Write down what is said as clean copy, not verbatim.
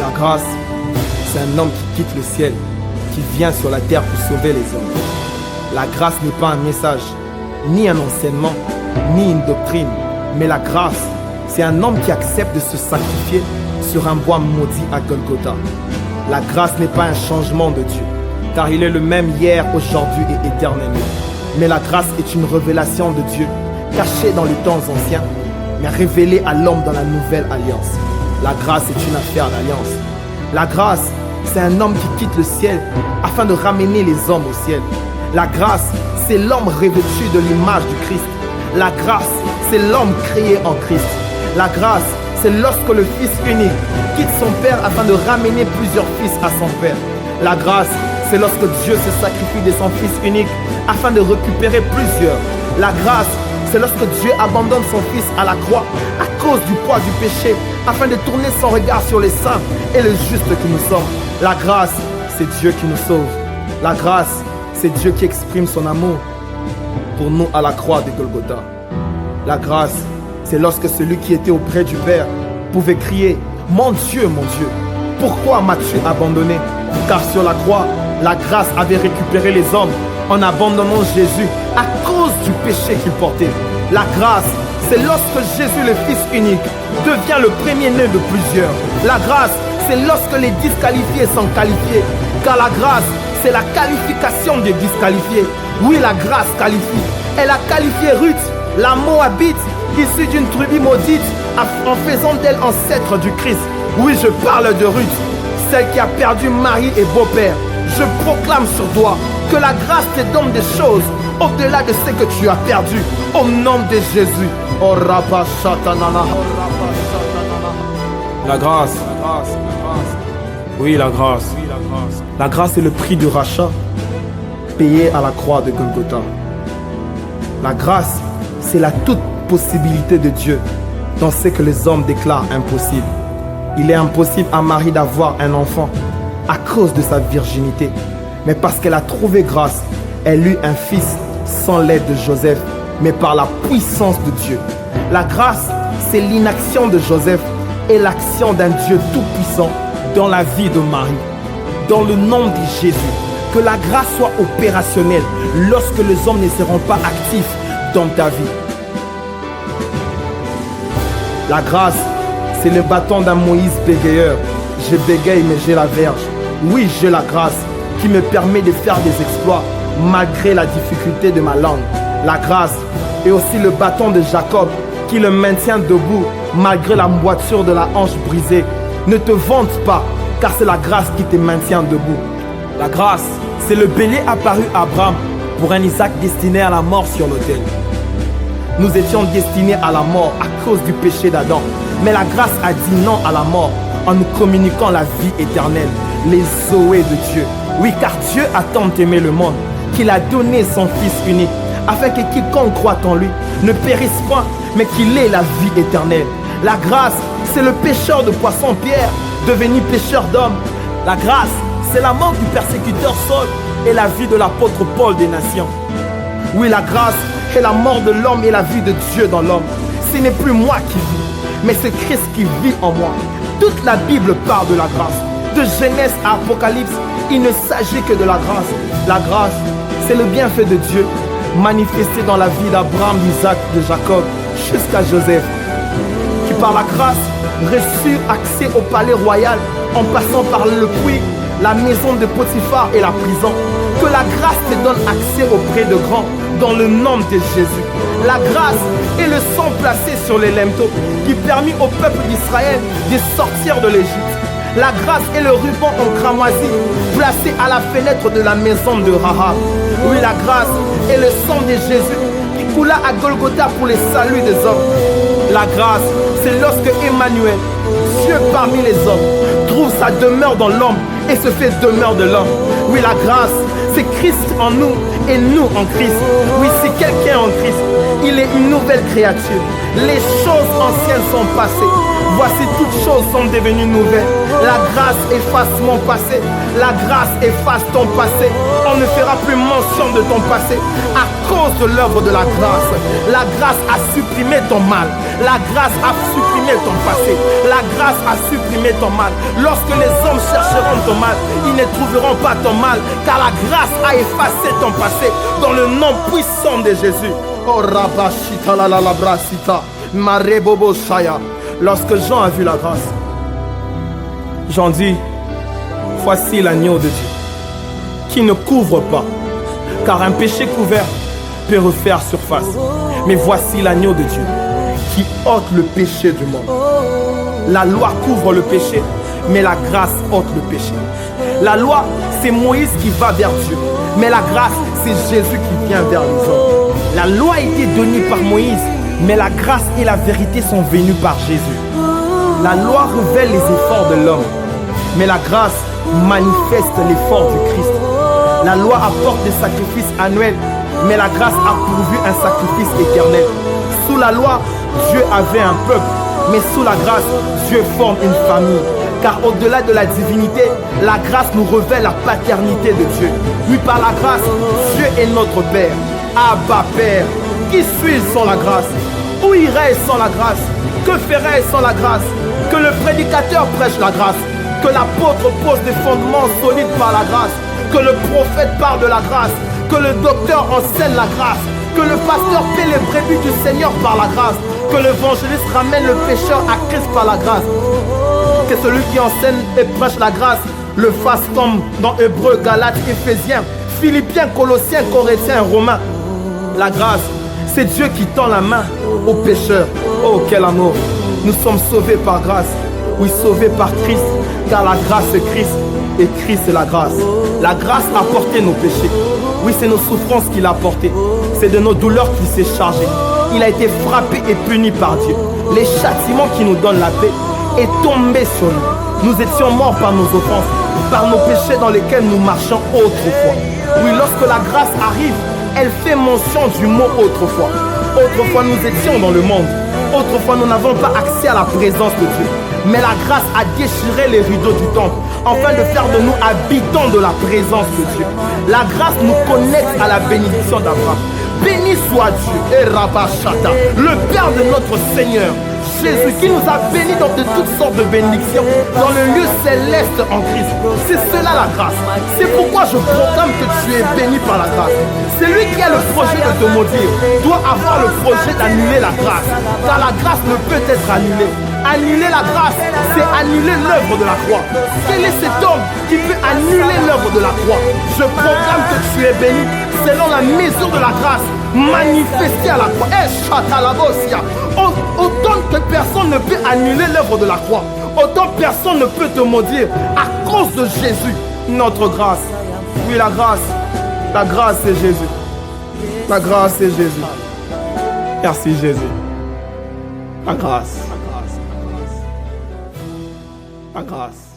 La grâce, c'est un homme qui quitte le ciel, qui vient sur la terre pour sauver les hommes. La grâce n'est pas un message, ni un enseignement, ni une doctrine, mais la grâce, c'est un homme qui accepte de se sacrifier sur un bois maudit à Golgotha. La grâce n'est pas un changement de Dieu, car il est le même hier, aujourd'hui et éternellement. Mais la grâce est une révélation de Dieu, cachée dans les temps anciens, mais révélée à l'homme dans la nouvelle alliance. La grâce est une affaire d'alliance. La grâce, c'est un homme qui quitte le ciel afin de ramener les hommes au ciel. La grâce, c'est l'homme revêtu de l'image du Christ. La grâce, c'est l'homme créé en Christ. La grâce, c'est lorsque le Fils unique quitte son Père afin de ramener plusieurs fils à son Père. La grâce, c'est lorsque Dieu se sacrifie de son Fils unique afin de récupérer plusieurs. La grâce, c'est lorsque Dieu abandonne son Fils à la croix à cause du poids du péché afin de tourner son regard sur les saints et les justes que nous sommes. La grâce, c'est Dieu qui nous sauve. La grâce, c'est Dieu qui exprime son amour pour nous à la croix de Golgotha. La grâce, c'est lorsque celui qui était auprès du Père pouvait crier « Mon Dieu, pourquoi m'as-tu abandonné ?» Car sur la croix, la grâce avait récupéré les hommes en abandonnant Jésus à cause du péché qu'il portait. La grâce, c'est lorsque Jésus, le Fils unique, devient le premier-né de plusieurs. La grâce, c'est lorsque les disqualifiés sont qualifiés. Car la grâce, c'est la qualification des disqualifiés. Oui, la grâce qualifie. Elle a qualifié Ruth, la Moabite, issue d'une tribu maudite, en faisant d'elle ancêtre du Christ. Oui, je parle de Ruth, celle qui a perdu mari et beau-père. Je proclame sur toi que la grâce te donne des choses au-delà de ce que tu as perdu. Au nom de Jésus. Oh, Rabba Shatanana. La grâce. Oui, la grâce. La grâce est le prix du rachat payé à la croix de Golgotha. La grâce, c'est la toute possibilité de Dieu dans ce que les hommes déclarent impossible. Il est impossible à Marie d'avoir un enfant à cause de sa virginité. Mais parce qu'elle a trouvé grâce, elle eut un fils sans l'aide de Joseph, mais par la puissance de Dieu. La grâce, c'est l'inaction de Joseph et l'action d'un Dieu tout-puissant dans la vie de Marie. Dans le nom de Jésus, que la grâce soit opérationnelle lorsque les hommes ne seront pas actifs dans ta vie. La grâce, c'est le bâton d'un Moïse bégayeur. Je bégaye mais j'ai la verge. Oui, j'ai la grâce qui me permet de faire des exploits malgré la difficulté de ma langue. La grâce est aussi le bâton de Jacob qui le maintient debout malgré la moiture de la hanche brisée. Ne te vante pas, car c'est la grâce qui te maintient debout. La grâce, c'est le bélier apparu à Abraham pour un Isaac destiné à la mort sur l'autel. Nous étions destinés à la mort à cause du péché d'Adam. Mais la grâce a dit non à la mort en nous communiquant la vie éternelle, les Zoé de Dieu. Oui, car Dieu a tant aimé le monde qu'il a donné son Fils unique afin que quiconque croit en lui ne périsse point, mais qu'il ait la vie éternelle. La grâce, c'est le pêcheur de poissons Pierre, devenu pêcheur d'hommes. La grâce, c'est la mort du persécuteur Saul et la vie de l'apôtre Paul des nations. Oui, la grâce est la mort de l'homme et la vie de Dieu dans l'homme. Ce n'est plus moi qui vis, mais c'est Christ qui vit en moi. Toute la Bible parle de la grâce. De Genèse à Apocalypse, il ne s'agit que de la grâce. La grâce, c'est le bienfait de Dieu manifesté dans la vie d'Abraham, d'Isaac, de Jacob, jusqu'à Joseph, qui par la grâce reçut accès au palais royal en passant par le puits, la maison de Potiphar et la prison. Que la grâce te donne accès auprès de grands dans le nom de Jésus. La grâce est le sang placé sur les lemteaux qui permit au peuple d'Israël de sortir de l'Égypte. La grâce est le ruban en cramoisi placé à la fenêtre de la maison de Rahab. Oui, la grâce est le sang de Jésus qui coula à Golgotha pour le salut des hommes. La grâce, c'est lorsque Emmanuel, Dieu parmi les hommes, trouve sa demeure dans l'homme et se fait demeure de l'homme. Oui, la grâce, c'est Christ en nous et nous en Christ. Oui, si quelqu'un est en Christ, Il est une nouvelle créature. Les choses anciennes sont passées. Voici toutes choses sont devenues nouvelles. La grâce efface mon passé. La grâce efface ton passé. On ne fera plus mention de ton passé à cause de l'œuvre de la grâce. La grâce a supprimé ton mal. La grâce a supprimé ton passé. La grâce a supprimé ton mal. Lorsque les hommes chercheront ton mal, ils ne trouveront pas ton mal, car la grâce a effacé ton passé dans le nom puissant de Jésus. Oh Rabashita la brasita, Marebobo Shaya. Lorsque Jean a vu la grâce, Jean dit: voici l'agneau de Dieu qui ne couvre pas, car un péché couvert peut refaire surface. Mais voici l'agneau de Dieu qui ôte le péché du monde. La loi couvre le péché, mais la grâce ôte le péché. La loi, c'est Moïse qui va vers Dieu, mais la grâce, c'est Jésus qui vient vers les hommes. La loi a été donnée par Moïse, mais la grâce et la vérité sont venues par Jésus. La loi révèle les efforts de l'homme, mais la grâce manifeste l'effort du Christ. La loi apporte des sacrifices annuels, mais la grâce a pourvu un sacrifice éternel. Sous la loi, Dieu avait un peuple, mais sous la grâce, Dieu forme une famille. Car au-delà de la divinité, la grâce nous révèle la paternité de Dieu. Oui, par la grâce, Dieu est notre Père. Abba Père, qui suis-je sans la grâce? Où irais-je sans la grâce? Que ferais-je sans la grâce? Que le prédicateur prêche la grâce, que l'apôtre pose des fondements solides par la grâce, que le prophète parle de la grâce, que le docteur enseigne la grâce, que le pasteur paie les brebis du Seigneur par la grâce, que l'évangéliste ramène le pécheur à Christ par la grâce, que celui qui enseigne et prêche la grâce le fasse comme dans Hébreux, Galates, Éphésiens, Philippiens, Colossiens, Corinthiens, Romains. La grâce, c'est Dieu qui tend la main aux pécheurs. Oh, quel amour! Nous sommes sauvés par grâce. Oui, sauvés par Christ, car la grâce c'est Christ et Christ c'est la grâce. La grâce a porté nos péchés. Oui, c'est nos souffrances qu'il a portées. C'est de nos douleurs qu'il s'est chargé. Il a été frappé et puni par Dieu. Les châtiments qui nous donnent la paix est tombé sur nous. Nous étions morts par nos offenses, par nos péchés dans lesquels nous marchions autrefois. Oui, lorsque la grâce arrive, elle fait mention du mot autrefois. Autrefois, nous étions dans le monde. Autrefois, nous n'avons pas accès à la présence de Dieu. Mais la grâce a déchiré les rideaux du temple, afin de faire de nous habitants de la présence de Dieu. La grâce nous connecte à la bénédiction d'Abraham. Béni soit Dieu, et Rabashata, le Père de notre Seigneur Jésus, qui nous a bénis dans de toutes sortes de bénédictions dans le lieu céleste en Christ. C'est cela la grâce. C'est pourquoi je proclame que tu es béni par la grâce. Celui qui a le projet de te maudire doit avoir le projet d'annuler la grâce, car la grâce ne peut être annulée. Annuler la grâce, c'est annuler l'œuvre de la croix. Quel est cet homme qui peut annuler l'œuvre de la croix? Je proclame que tu es béni selon la mesure de la grâce manifestée à la croix. Autant que personne ne peut annuler l'œuvre de la croix, autant personne ne peut te maudire à cause de Jésus, notre grâce. Oui, la grâce c'est Jésus. La grâce c'est Jésus. Merci Jésus. La grâce. La grâce.